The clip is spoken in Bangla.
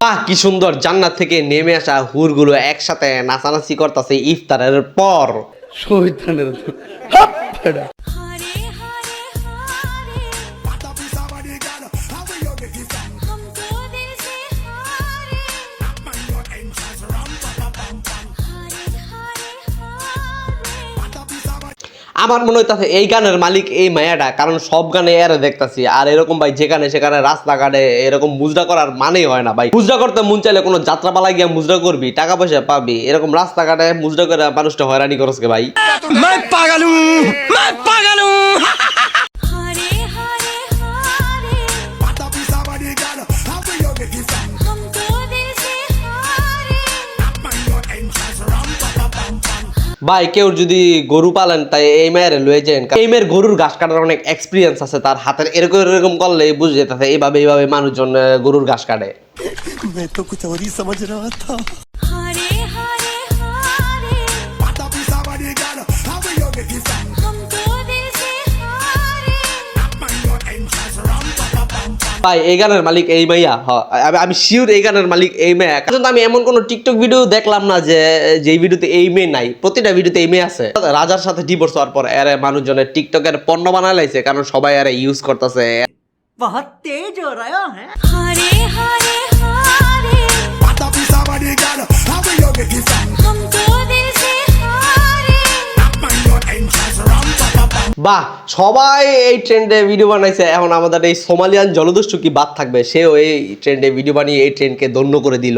বাহ কি সুন্দর, জান্নাত থেকে নেমে আসা হুরগুলো একসাথে নাচানাচি করতেছে ইফতারের পর। শয়তানের আমার মনে হইতাছে এই গানের মালিক এই মায়াটা, কারণ সব গানে এর দেখতাছি। আর এরকম ভাই যেখানে সেখানে রাস্তাঘাটে এরকম মুজরা করার মানেই হয় না ভাই। মুজরা করতে মন চাইলে কোনো যাত্রাপালা গিয়া মুজরা করবি, টাকা পয়সা পাবি। এরকম রাস্তাঘাটে মুজরা করে মানুষটা হয়রানি করছে ভাই। ভাই কেউ যদি গরু পালেন তাই এই মেয়ের লয়ে যান, এই মেয়ের গরুর ঘাস কাটার অনেক এক্সপিরিয়েন্স আছে, তার হাতের এরকম এরকম করলে বুঝে যেতেছে এইভাবে মানুষজন গরুর ঘাস কাটে। ভাই এই গানের মালিক এই মাইয়া, আমি শিওর এই গানের মালিক এই মেয়ে। কারণ আমি এমন কোন টিকটক ভিডিও দেখলাম না যে যেই ভিডিওতে এই মেয়ে নাই, প্রতিটা ভিডিওতে এই মেয়ে আছে। রাজার সাথে ডিভোর্স হওয়ার পর এর মানুষজনের টিকটকের পণ্য বানায় লাইছে, কারণ সবাই এর ইউজ করতেছে। बहुत तेज हो रहा है। বাহ সবাই এই ট্রেন্ডে ভিডিও বানাইছে, এখন আমাদের এই সোমালিয়ান জলদস্যু কি বাদ থাকবে, সেও এই ট্রেন্ডে ভিডিও বানিয়ে এই ট্রেন্ডকে ধন্য করে দিল।